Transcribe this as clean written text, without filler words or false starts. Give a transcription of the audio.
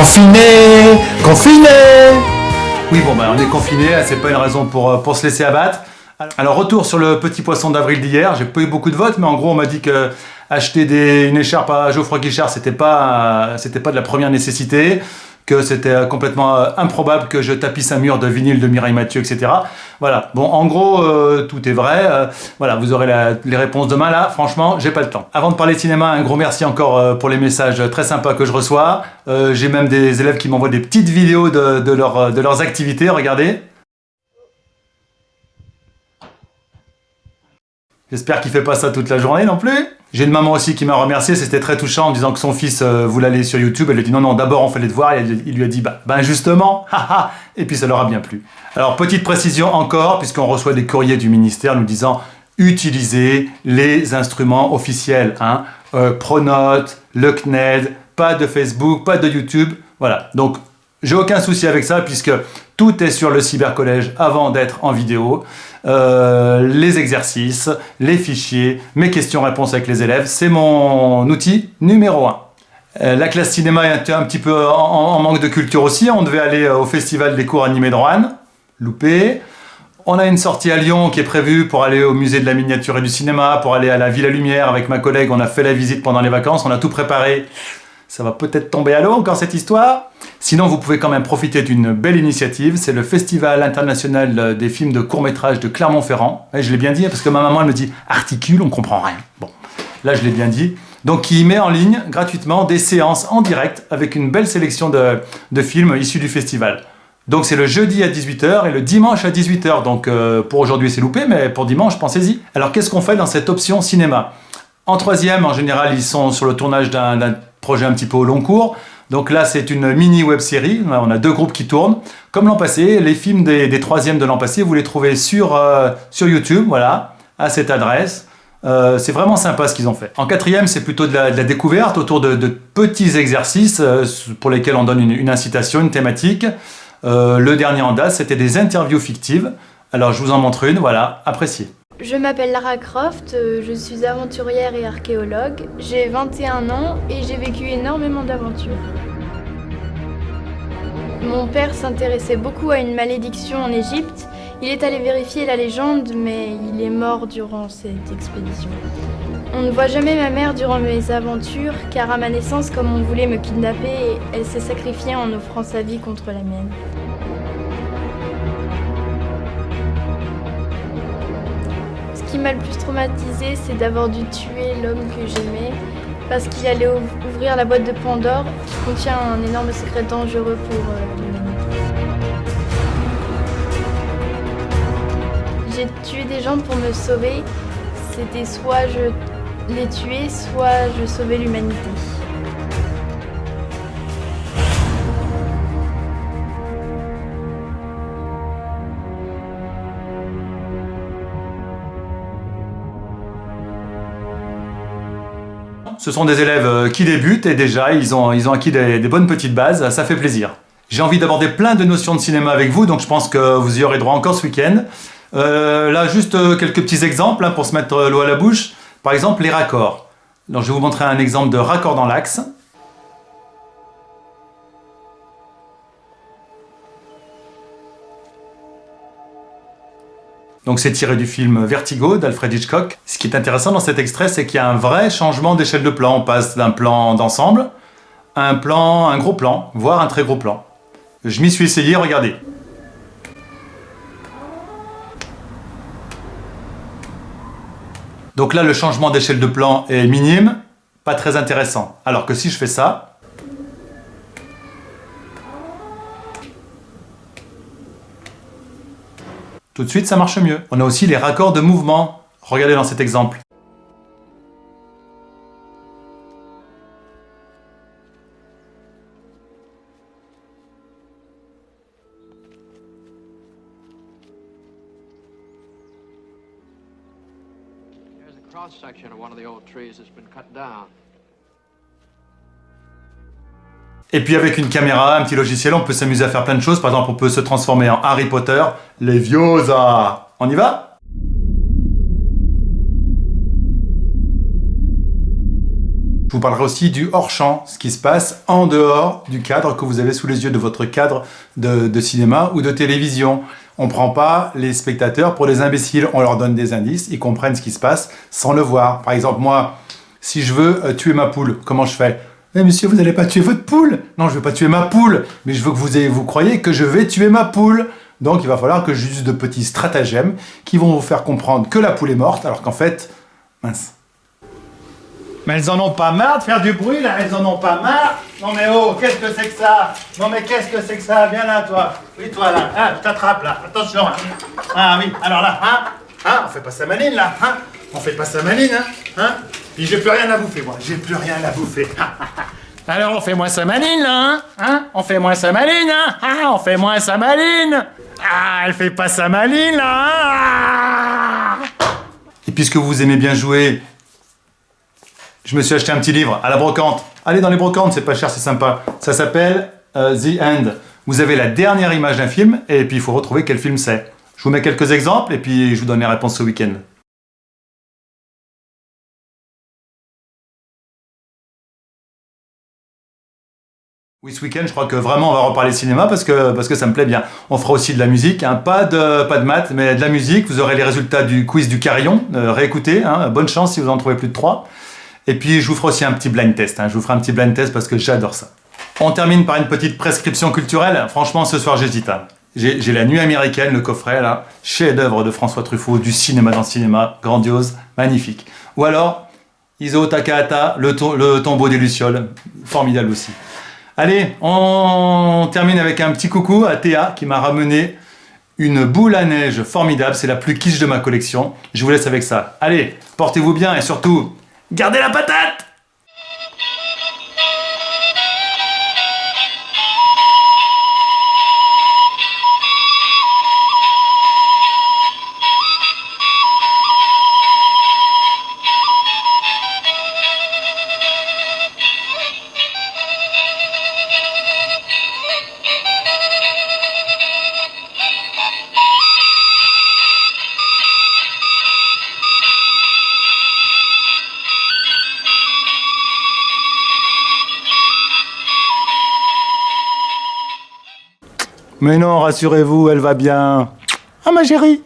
Confiné, confiné. Oui, bon, on est confiné, c'est pas une raison pour se laisser abattre. Alors, retour sur le petit poisson d'avril d'hier. J'ai pas eu beaucoup de votes, mais en gros, on m'a dit que acheter une écharpe à Geoffroy Guichard, c'était pas de la première nécessité, que c'était complètement improbable que je tapisse un mur de vinyle de Mireille Mathieu, etc. Voilà. Bon, en gros, tout est vrai. Voilà, vous aurez les réponses demain. Là, franchement, j'ai pas le temps. Avant de parler de cinéma, un gros merci encore pour les messages très sympas que je reçois. J'ai même des élèves qui m'envoient des petites vidéos de leurs activités. Regardez. J'espère qu'il fait pas ça toute la journée non plus. J'ai une maman aussi qui m'a remercié, c'était très touchant en disant que son fils voulait aller sur YouTube. Elle lui a dit non, d'abord on fait les devoirs. Et il lui a dit ben justement, haha. Et puis ça leur a bien plu. Alors petite précision encore, puisqu'on reçoit des courriers du ministère nous disant utilisez les instruments officiels. Pronote, le CNED, pas de Facebook, pas de YouTube. Voilà, donc j'ai aucun souci avec ça puisque tout est sur le cybercollège avant d'être en vidéo. Les exercices, les fichiers, mes questions-réponses avec les élèves, c'est mon outil numéro 1. La classe cinéma était un petit peu en manque de culture aussi. On devait aller au festival des cours animés de Roanne, loupé. On a une sortie à Lyon qui est prévue pour aller au musée de la miniature et du cinéma, pour aller à la Villa Lumière avec ma collègue. On a fait la visite pendant les vacances, on a tout préparé. Ça va peut-être tomber à l'eau encore cette histoire. Sinon, vous pouvez quand même profiter d'une belle initiative. C'est le Festival international des films de court-métrage de Clermont-Ferrand. Et je l'ai bien dit parce que ma maman elle me dit articule, on comprend rien. Bon, là je l'ai bien dit. Donc il met en ligne gratuitement des séances en direct avec une belle sélection de films issus du festival. Donc c'est le jeudi à 18h et le dimanche à 18h. Donc pour aujourd'hui c'est loupé, mais pour dimanche pensez-y. Alors qu'est-ce qu'on fait dans cette option cinéma ? En troisième, en général, ils sont sur le tournage d'un projet un petit peu au long cours. Donc là, c'est une mini web-série. On a 2 groupes qui tournent. Comme l'an passé, les films des troisièmes de l'an passé, vous les trouvez sur YouTube, voilà, à cette adresse. C'est vraiment sympa ce qu'ils ont fait. En quatrième, c'est plutôt de la découverte autour de petits exercices pour lesquels on donne une incitation, une thématique. Le dernier en date, c'était des interviews fictives. Alors, je vous en montre une, voilà, appréciez. Je m'appelle Lara Croft, je suis aventurière et archéologue. J'ai 21 ans et j'ai vécu énormément d'aventures. Mon père s'intéressait beaucoup à une malédiction en Égypte. Il est allé vérifier la légende, mais il est mort durant cette expédition. On ne voit jamais ma mère durant mes aventures, car à ma naissance, comme on voulait me kidnapper, elle s'est sacrifiée en offrant sa vie contre la mienne. Ce qui m'a le plus traumatisée, c'est d'avoir dû tuer l'homme que j'aimais parce qu'il allait ouvrir la boîte de Pandore qui contient un énorme secret dangereux pour l'humanité. J'ai tué des gens pour me sauver. C'était soit je les tuais, soit je sauvais l'humanité. Ce sont des élèves qui débutent et déjà ils ont acquis des bonnes petites bases, ça fait plaisir. J'ai envie d'aborder plein de notions de cinéma avec vous, donc je pense que vous y aurez droit encore ce week-end. Là, juste quelques petits exemples pour se mettre l'eau à la bouche. Par exemple, les raccords. Donc, je vais vous montrer un exemple de raccord dans l'axe. Donc c'est tiré du film Vertigo d'Alfred Hitchcock. Ce qui est intéressant dans cet extrait, c'est qu'il y a un vrai changement d'échelle de plan. On passe d'un plan d'ensemble à un gros plan, voire un très gros plan. Je m'y suis essayé, regardez. Donc là, le changement d'échelle de plan est minime, pas très intéressant. Alors que si je fais ça, tout de suite, ça marche mieux. On a aussi les raccords de mouvement. Regardez dans cet exemple. Here's a cross-section of one of the old trees that's been cut down. Et puis avec une caméra, un petit logiciel, on peut s'amuser à faire plein de choses. Par exemple, on peut se transformer en Harry Potter, Leviosa. On y va ? Je vous parlerai aussi du hors-champ, ce qui se passe en dehors du cadre que vous avez sous les yeux de votre cadre de cinéma ou de télévision. On ne prend pas les spectateurs pour des imbéciles, on leur donne des indices, ils comprennent ce qui se passe sans le voir. Par exemple, moi, si je veux tuer ma poule, comment je fais ? Mais monsieur, vous n'allez pas tuer votre poule. Non, je ne veux pas tuer ma poule, mais je veux que vous croyez que je vais tuer ma poule. Donc il va falloir que j'use de petits stratagèmes qui vont vous faire comprendre que la poule est morte, alors qu'en fait, mince. Mais elles en ont pas marre de faire du bruit, là, elles en ont pas marre. Non mais oh, qu'est-ce que c'est que ça? Non mais qu'est-ce que c'est que ça? Viens là, toi. Oui, toi, là. Ah, je t'attrape, là. Attention. Ah oui, alors là, on fait pas ça maline, là, on fait pas ça maline, hein. Puis j'ai plus rien à bouffer, moi. J'ai plus rien à bouffer. Alors on fait moins ça maline, là, on fait moins ça maline, on fait moins ça maline. Ah, elle fait pas ça maline, là, Et puisque vous aimez bien jouer, je me suis acheté un petit livre à la brocante. Allez dans les brocantes, c'est pas cher, c'est sympa. Ça s'appelle The End. Vous avez la dernière image d'un film, et puis il faut retrouver quel film c'est. Je vous mets quelques exemples, et puis je vous donne les réponses ce week-end. Oui, ce week-end, je crois que vraiment on va reparler cinéma parce que ça me plaît bien. On fera aussi de la musique, pas de maths, mais de la musique. Vous aurez les résultats du quiz du carillon. Réécoutez, bonne chance si vous en trouvez plus de 3. Et puis je vous ferai aussi un petit blind test. Je vous ferai un petit blind test parce que j'adore ça. On termine par une petite prescription culturelle. Franchement, ce soir j'hésite. J'ai La Nuit américaine, le coffret, là, chef-d'œuvre de François Truffaut, du cinéma dans le cinéma, grandiose, magnifique. Ou alors, Isao Takahata, le tombeau des Lucioles, formidable aussi. Allez, on termine avec un petit coucou à Théa qui m'a ramené une boule à neige formidable. C'est la plus quiche de ma collection. Je vous laisse avec ça. Allez, portez-vous bien et surtout, gardez la patate! Mais non, rassurez-vous, elle va bien. Ah ma chérie!